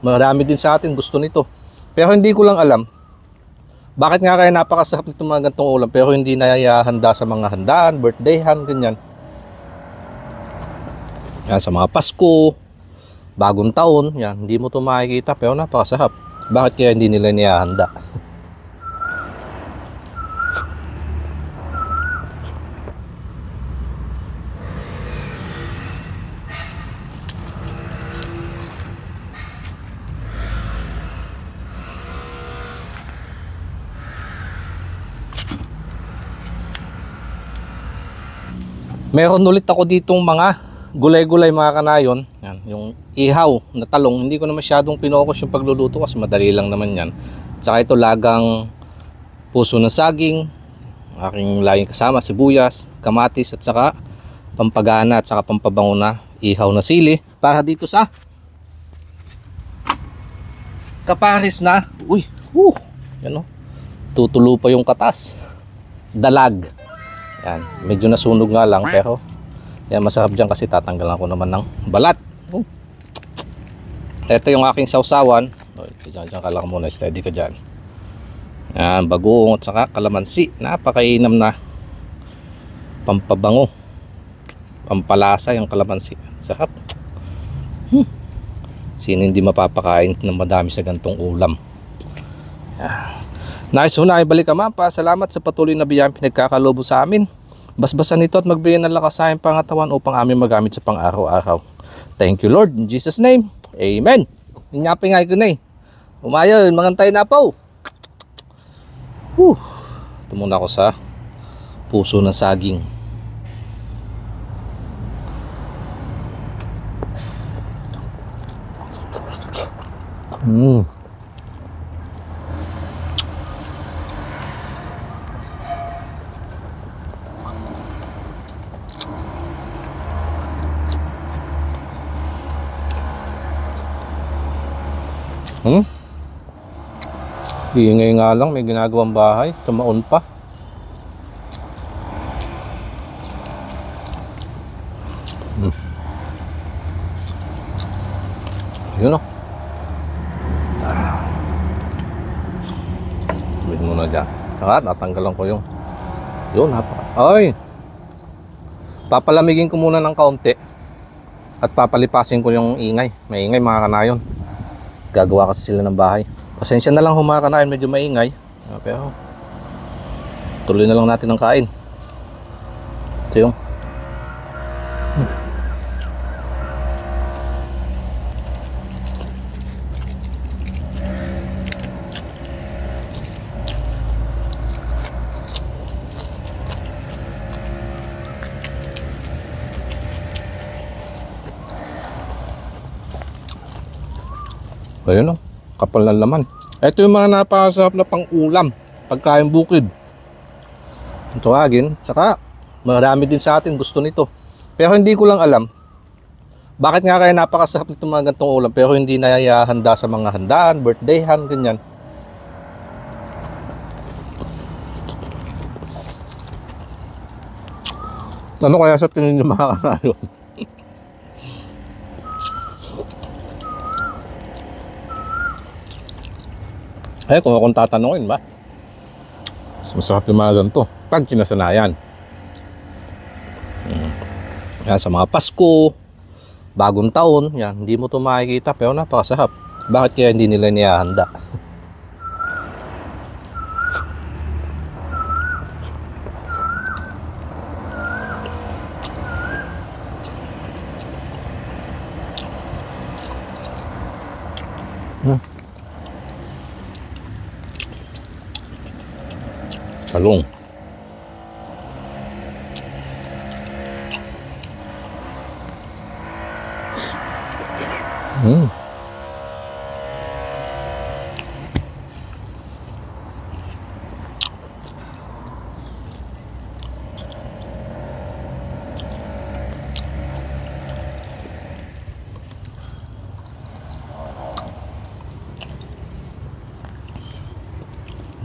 marami din sa atin gusto nito. Pero hindi ko lang alam bakit nga kaya napakasarap nito mga ganitong ulam pero hindi nayahanda sa mga handaan, birthdayhan, ganyan. Yan, sa mga Pasko, bagong taon, yan, hindi mo ito makikita pero napakasarap. Bakit kaya hindi nila niyahanda? Meron ulit ako ditong mga gulay-gulay mga kanayon. Yan, yung ihaw na talong. Hindi ko na masyadong pinokos yung pagluluto kasi madali lang naman yan. Tsaka ito lagang puso ng saging. Aking laging kasama sibuyas, kamatis at saka pampagana at saka pampabango na ihaw na sili. Para dito sa kaparis na. Yan o. Tutulo pa yung katas. Dalag. Yan, medyo nasunog nga lang pero yan, masarap dyan kasi tatanggalan ko naman ng balat. Ito yung aking sausawan. Diyan ka lang muna, steady ka dyan. Yan, bagoong at saka kalamansi. Napakainam na pampabango, pampalasa yung kalamansi. Sarap. Sino hindi mapapakain ng madami sa gantong ulam? Yan. Nice, ibalik ka mapa. Salamat sa patuloy na biyayang pinagkakalobo sa amin. Basbasan ito at magbigay ng lakas sa aming pangatawan upang aming magamit sa pang-araw-araw. Thank you Lord, in Jesus name, Amen. Inyapingay ko na eh. Umayon, mangantay na po. Ito muna ako sa puso ng saging. Iingay nga lang, may ginagawang bahay, tumaon pa. Yun o. Sabihin mo na dyan. Saka natanggalan ko yung yun, ay! Papalamigin ko muna ng kaunti at papalipasin ko yung ingay. Maingay mga kanayon. Gagawa kasi sila ng bahay. Pasensya na lang mga kanayon, medyo maingay. Pero tuloy na lang natin ang kain. Ito yung ayun o, kapal ng laman. Ito yung mga napakasarap na pang-ulam, pagkain bukid. Ang tawagin, saka marami din sa atin gusto nito. Pero hindi ko lang alam bakit nga kaya napakasarap nito mga ganitong ulam pero hindi nayahanda sa mga handaan, birthdayhan, ganyan. Ano kaya sa tingin niyo mga kanayon? Eh, kung akong tatanungin ba, masarap yung mga ganito pag kinasanayan. Yan, sa mga Pasko, bagong taon, yan, hindi mo ito makikita pero napakasarap. Bakit kaya hindi nila niyahanda? Talong.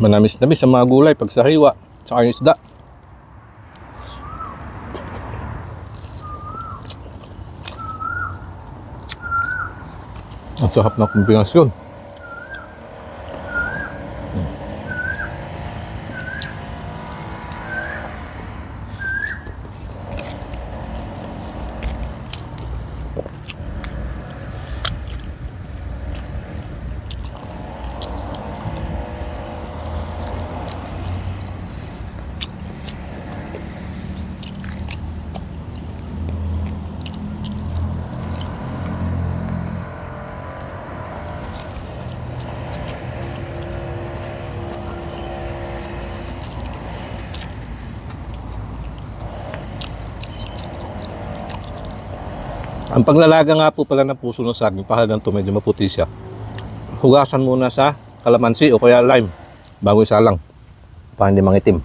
Manamis-namis sa mga gulay pag sariwa, tsaka yung isda. Ang sarap na kombinasyon. Ang paglalaga nga po pala ng puso ng saging, pahalan to, medyo maputi siya. Hugasan muna sa kalamansi o kaya lime bago isalang para hindi mangitim.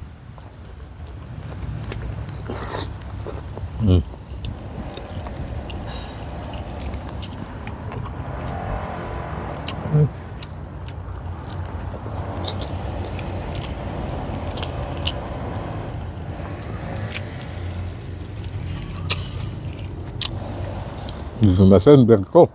Sumasender ko.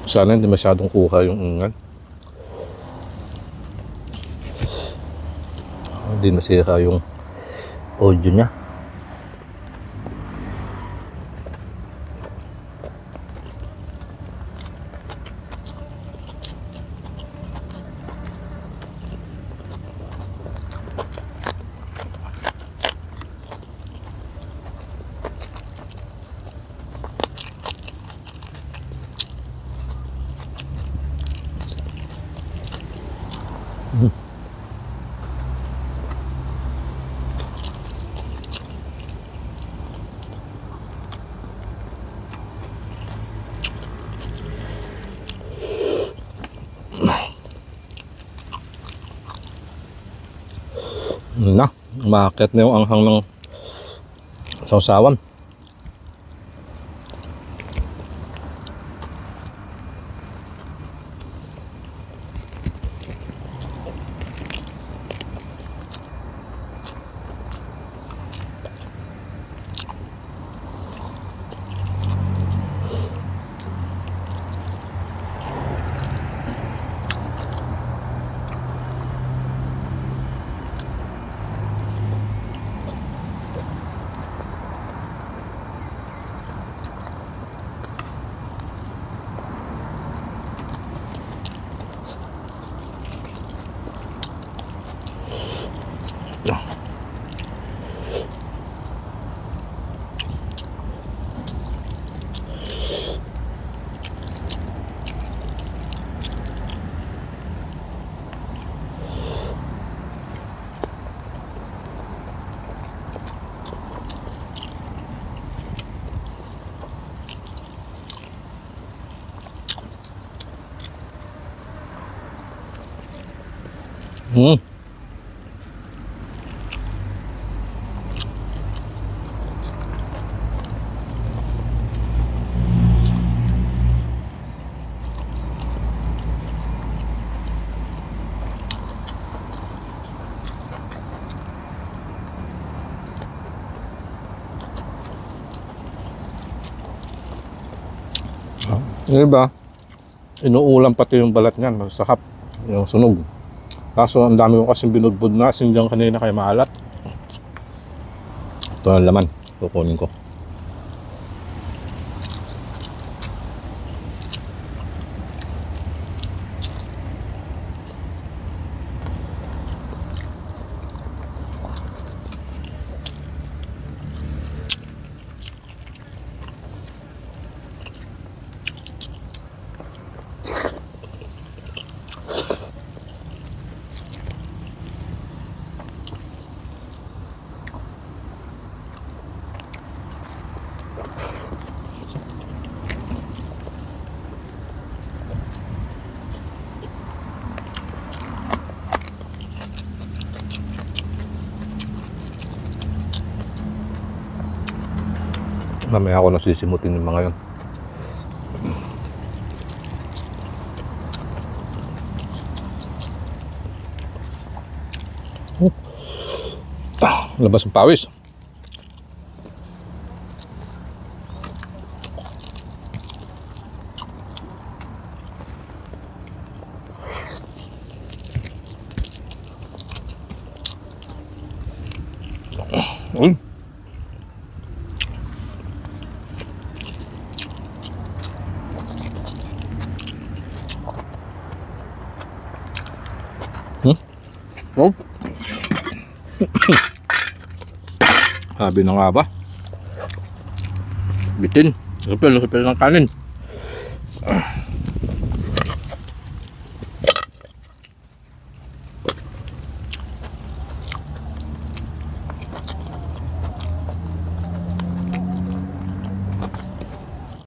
Sana hindi masyadong kuha yung ungan. Hindi masira yung audio niya. Na, umaakit na yung anghang ng sausawan. Yung iba, inuulam pati yung balat niyan, masakap, yung sunog. Kaso ang dami ko kasing binudbud na asin dyan kanina kaya maalat. Ito ang laman. Kukunin ko. Mamaya ako nasisimutin yung mga yun. Labas ang pawis. Oh. Sabi na nga ba? Bitin. Repel ng kanin.